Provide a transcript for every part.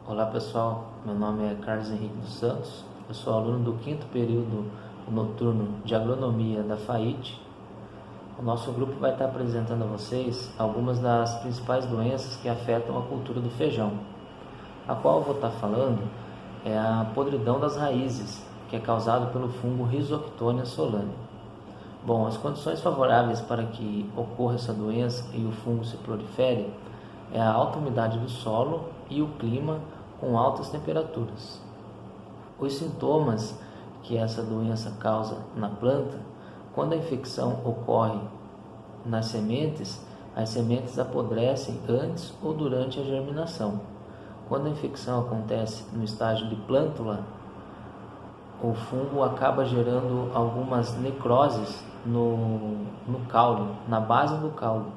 Olá pessoal, meu nome é Carlos Henrique dos Santos, eu sou aluno do 5º período noturno de agronomia da FAIT. O nosso grupo vai estar apresentando a vocês algumas das principais doenças que afetam a cultura do feijão. A qual eu vou estar falando é a podridão das raízes, que é causada pelo fungo Rhizoctonia solani. Bom, as condições favoráveis para que ocorra essa doença e o fungo se prolifere é a alta umidade do solo e o clima com altas temperaturas. Os sintomas que essa doença causa na planta, quando a infecção ocorre nas sementes, as sementes apodrecem antes ou durante a germinação. Quando a infecção acontece no estágio de plântula, o fungo acaba gerando algumas necroses no caule, na base do caule,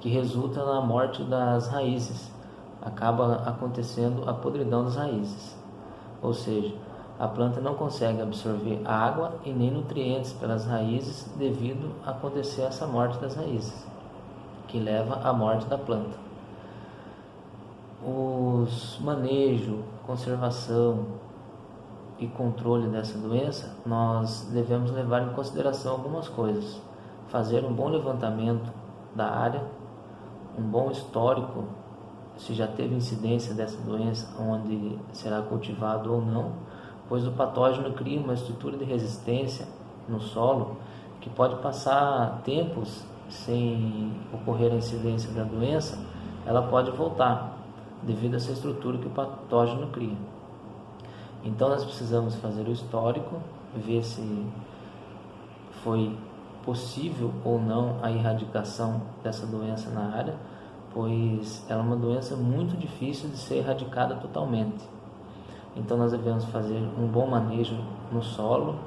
que resulta na morte das raízes. Acaba acontecendo a podridão das raízes, ou seja, a planta não consegue absorver água e nem nutrientes pelas raízes devido a acontecer essa morte das raízes, que leva à morte da planta. Os manejo, conservação e controle dessa doença, nós devemos levar em consideração algumas coisas. Fazer um bom levantamento da área, um bom histórico, se já teve incidência dessa doença, onde será cultivado ou não, pois o patógeno cria uma estrutura de resistência no solo que pode passar tempos sem ocorrer a incidência da doença, ela pode voltar devido a essa estrutura que o patógeno cria. Então nós precisamos fazer o histórico, ver se foi possível ou não a erradicação dessa doença na área, pois ela é uma doença muito difícil de ser erradicada totalmente. Então nós devemos fazer um bom manejo no solo,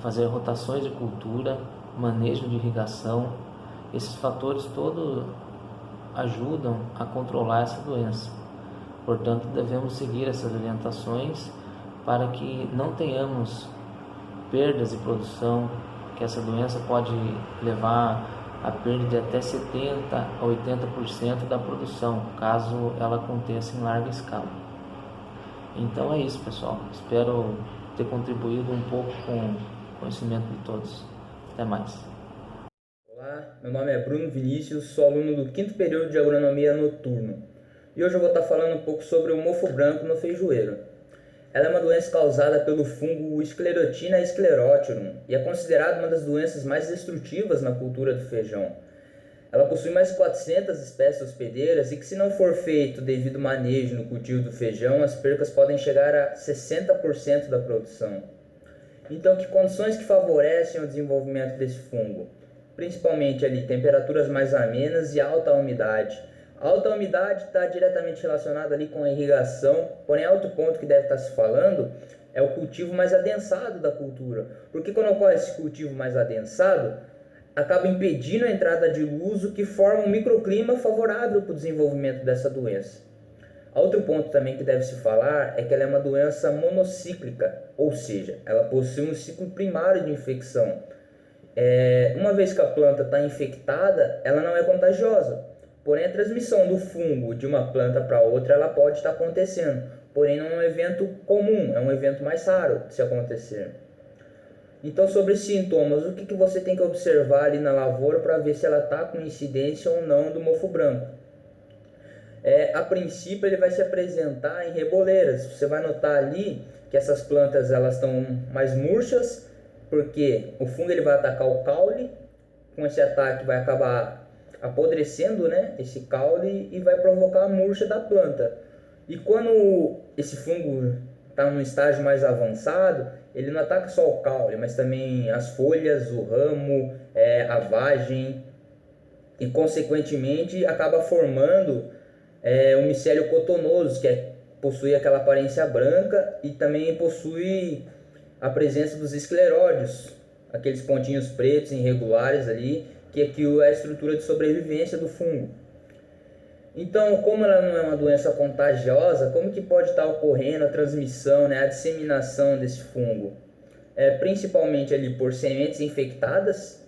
fazer rotações de cultura, manejo de irrigação. Esses fatores todos ajudam a controlar essa doença. Portanto, devemos seguir essas orientações para que não tenhamos perdas de produção, que essa doença pode levar a perda de até 70% a 80% da produção, caso ela aconteça em larga escala. Então é isso, pessoal. Espero ter contribuído um pouco com o conhecimento de todos. Até mais. Olá, meu nome é Bruno Vinícius, sou aluno do 5º período de agronomia noturno. E hoje eu vou estar falando um pouco sobre o mofo branco no feijoeiro. Ela é uma doença causada pelo fungo Sclerotina sclerotirum e é considerada uma das doenças mais destrutivas na cultura do feijão. Ela possui mais de 400 espécies hospedeiras e que, se não for feito devido manejo no cultivo do feijão, as percas podem chegar a 60% da produção. Então, que condições que favorecem o desenvolvimento desse fungo? Principalmente ali, temperaturas mais amenas e alta umidade. A alta umidade está diretamente relacionada ali com a irrigação, porém outro ponto que deve estar se falando é o cultivo mais adensado da cultura. Porque quando ocorre esse cultivo mais adensado, acaba impedindo a entrada de luz, o que forma um microclima favorável para o desenvolvimento dessa doença. Outro ponto também que deve se falar é que ela é uma doença monocíclica, ou seja, ela possui um ciclo primário de infecção. Uma vez que a planta está infectada, ela não é contagiosa. Porém, a transmissão do fungo de uma planta para outra ela pode estar acontecendo. Porém, não é um evento comum, é um evento mais raro de se acontecer. Então, sobre os sintomas, o que você tem que observar ali na lavoura para ver se ela está com incidência ou não do mofo branco? A princípio, ele vai se apresentar em reboleiras. Você vai notar ali que essas plantas elas estão mais murchas, porque o fungo ele vai atacar o caule. Com esse ataque vai acabar apodrecendo, né, esse caule e vai provocar a murcha da planta. E quando esse fungo está num estágio mais avançado, ele não ataca só o caule, mas também as folhas, o ramo, a vagem, e consequentemente acaba formando o micélio cotonoso, possui aquela aparência branca e também possui a presença dos escleródios, aqueles pontinhos pretos irregulares ali, que é a estrutura de sobrevivência do fungo. Então, como ela não é uma doença contagiosa, como que pode estar ocorrendo a transmissão, né, a disseminação desse fungo? Principalmente ali por sementes infectadas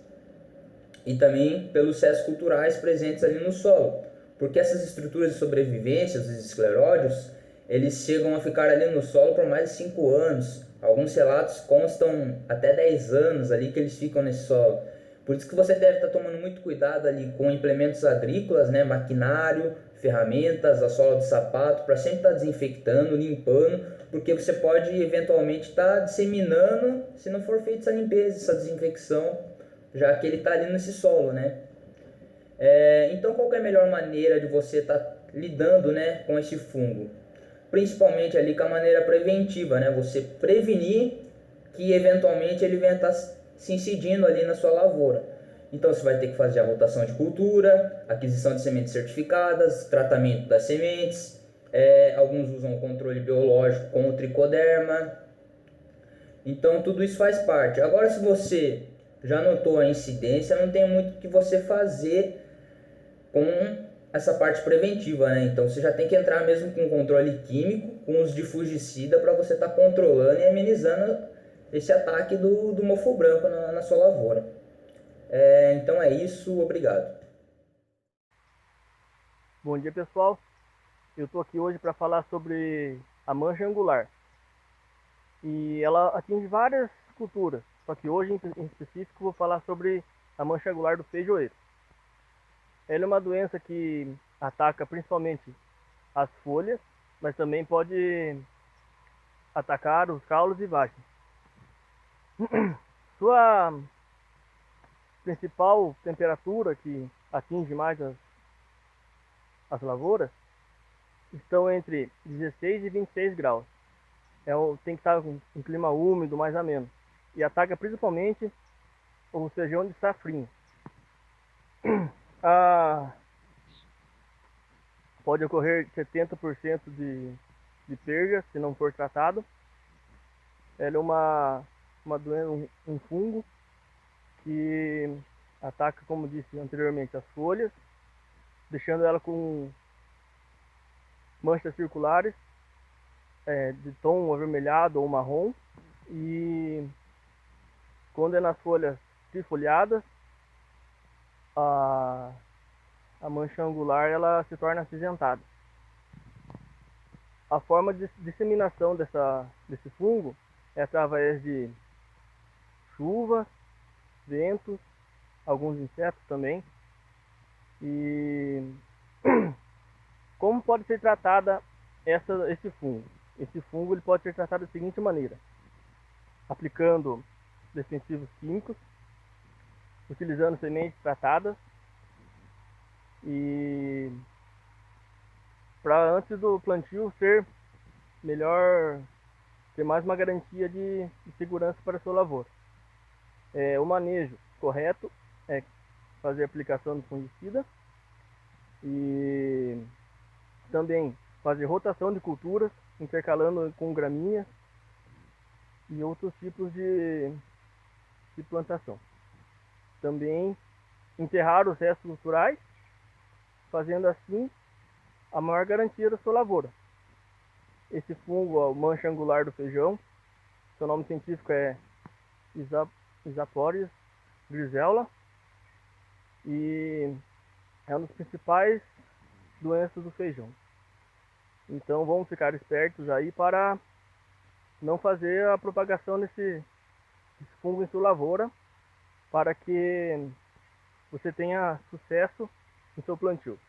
e também pelos cestos culturais presentes ali no solo, porque essas estruturas de sobrevivência, os escleródios, eles chegam a ficar ali no solo por mais de 5 anos. Alguns relatos constam até 10 anos ali que eles ficam nesse solo. Por isso que você deve estar tomando muito cuidado ali com implementos agrícolas, né, maquinário, ferramentas, a sola do sapato, para sempre estar desinfectando, limpando, porque você pode eventualmente estar disseminando, se não for feita essa limpeza, essa desinfecção, já que ele está ali nesse solo, né? Então, qual que é a melhor maneira de você estar lidando, né, com esse fungo? Principalmente ali com a maneira preventiva, né? Você prevenir que eventualmente ele venha estar se incidindo ali na sua lavoura. Então você vai ter que fazer a rotação de cultura, aquisição de sementes certificadas, tratamento das sementes, alguns usam o controle biológico com o tricoderma. Então tudo isso faz parte. Agora, se você já notou a incidência, não tem muito o que você fazer com essa parte preventiva, né? Então você já tem que entrar mesmo com controle químico, com uso de fungicida, para você estar controlando e amenizando esse ataque do mofo branco na sua lavoura. Então é isso, obrigado. Bom dia, pessoal. Eu estou aqui hoje para falar sobre a mancha angular. E ela atinge várias culturas, só que hoje em específico vou falar sobre a mancha angular do feijoeiro. Ela é uma doença que ataca principalmente as folhas, mas também pode atacar os caules e vagens. Sua principal temperatura que atinge mais as lavouras estão entre 16 e 26 graus. Tem que estar com um clima úmido, mais ameno. E ataca principalmente o feijão de safrinha. Pode ocorrer 70% de perda se não for tratado. Ela é uma doença, um fungo que ataca, como disse anteriormente, as folhas, deixando ela com manchas circulares de tom avermelhado ou marrom, e quando é nas folhas trifoliadas, a mancha angular ela se torna acinzentada. A forma de disseminação desse fungo é através de chuva, ventos, alguns insetos também. E como pode ser tratada esse fungo? Esse fungo ele pode ser tratado da seguinte maneira: aplicando defensivos químicos, utilizando sementes tratadas, e para antes do plantio ser melhor, ter mais uma garantia de segurança para a sua lavoura. O manejo correto é fazer a aplicação do fungicida e também fazer rotação de culturas, intercalando com gramíneas e outros tipos de plantação. Também enterrar os restos culturais, fazendo assim a maior garantia da sua lavoura. Esse fungo, a mancha angular do feijão, seu nome científico é Isapores grisella, e é uma das principais doenças do feijão. Então vamos ficar espertos aí para não fazer a propagação desse fungo em sua lavoura, para que você tenha sucesso no seu plantio.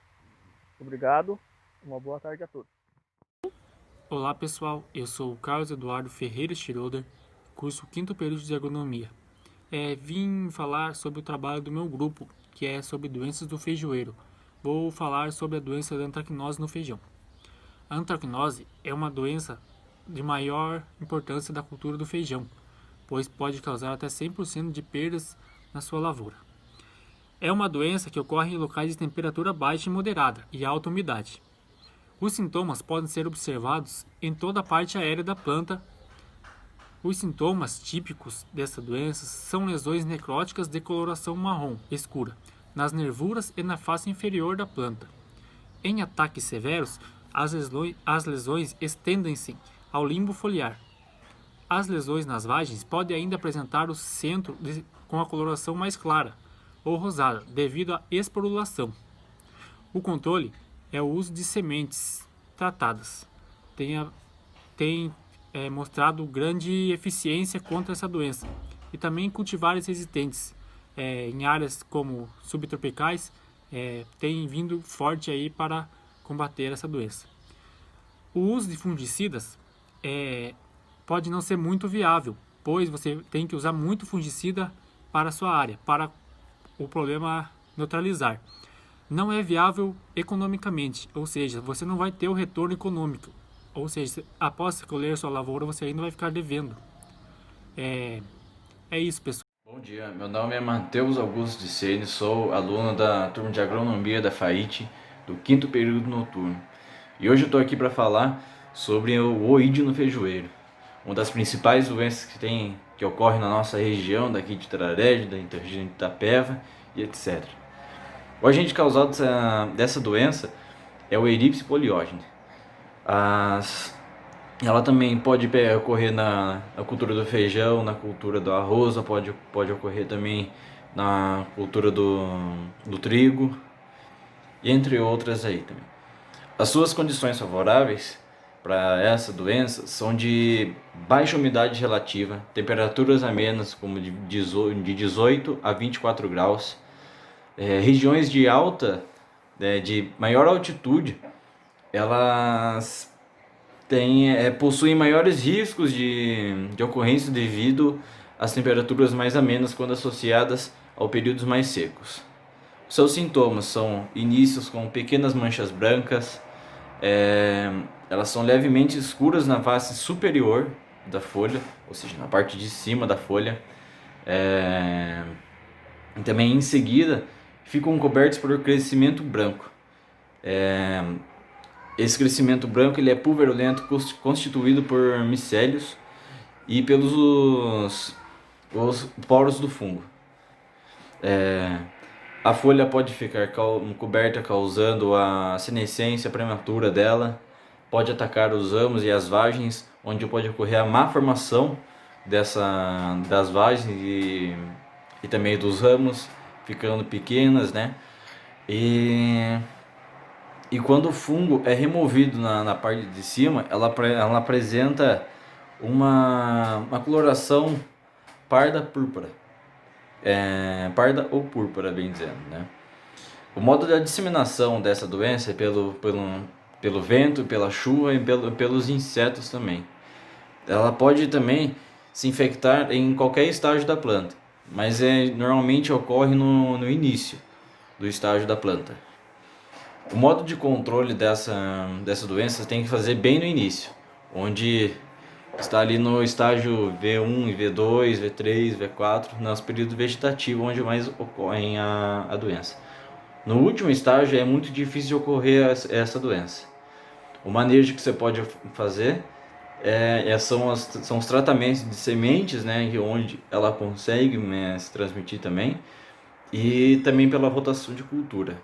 Obrigado, uma boa tarde a todos. Olá pessoal, eu sou o Carlos Eduardo Ferreira Schroeder, curso 5º período de agronomia. Vim falar sobre o trabalho do meu grupo, que é sobre doenças do feijoeiro. Vou falar sobre a doença da antracnose no feijão. A antracnose é uma doença de maior importância da cultura do feijão, pois pode causar até 100% de perdas na sua lavoura. É uma doença que ocorre em locais de temperatura baixa e moderada e alta umidade. Os sintomas podem ser observados em toda a parte aérea da planta. Os sintomas típicos dessa doença são lesões necróticas de coloração marrom escura nas nervuras e na face inferior da planta. Em ataques severos, as lesões estendem-se ao limbo foliar. As lesões nas vagens podem ainda apresentar o centro com a coloração mais clara ou rosada devido à esporulação. O controle é o uso de sementes tratadas. tem mostrado grande eficiência contra essa doença. E também cultivares resistentes em áreas como subtropicais tem vindo forte aí para combater essa doença. O uso de fungicidas pode não ser muito viável, pois você tem que usar muito fungicida para a sua área, para o problema neutralizar. Não é viável economicamente, ou seja, você não vai ter o retorno econômico. Ou seja, após colher sua lavoura, você ainda vai ficar devendo. É isso, pessoal. Bom dia, meu nome é Matheus Augusto de Sene, sou aluno da turma de agronomia da FAIT, do 5º período noturno. E hoje eu estou aqui para falar sobre o oídio no feijoeiro, uma das principais doenças que ocorre na nossa região, daqui de Trarede, da região de Itapeva e etc. O agente causado dessa doença é o Aedes poliógene. Ela também pode ocorrer na cultura do feijão, na cultura do arroz, pode ocorrer também na cultura do trigo, e entre outras aí também. As suas condições favoráveis para essa doença são de baixa umidade relativa, temperaturas amenas como de 18 a 24 graus, regiões de de maior altitude, elas possuem maiores riscos de ocorrência devido às temperaturas mais amenas quando associadas a períodos mais secos. Seus sintomas são inícios com pequenas manchas brancas, elas são levemente escuras na face superior da folha, ou seja, na parte de cima da folha, e também em seguida ficam cobertos por crescimento branco. Esse crescimento branco ele é pulverulento, constituído por micélios e pelos os poros do fungo. A folha pode ficar coberta, causando a senescência prematura dela, pode atacar os ramos e as vagens, onde pode ocorrer a má formação das vagens e também dos ramos, ficando pequenas, né? E quando o fungo é removido na parte de cima, ela apresenta uma coloração parda-púrpura. Parda ou púrpura, bem dizendo, né? O modo da disseminação dessa doença é pelo vento, pela chuva e pelos insetos também. Ela pode também se infectar em qualquer estágio da planta, mas normalmente ocorre no início do estágio da planta. O modo de controle dessa doença tem que fazer bem no início, onde está ali no estágio V1, V2, V3, V4, nos períodos vegetativos, onde mais ocorre a doença. No último estágio é muito difícil de ocorrer essa doença. O manejo que você pode fazer são os tratamentos de sementes, né, onde ela consegue se transmitir também, e também pela rotação de cultura.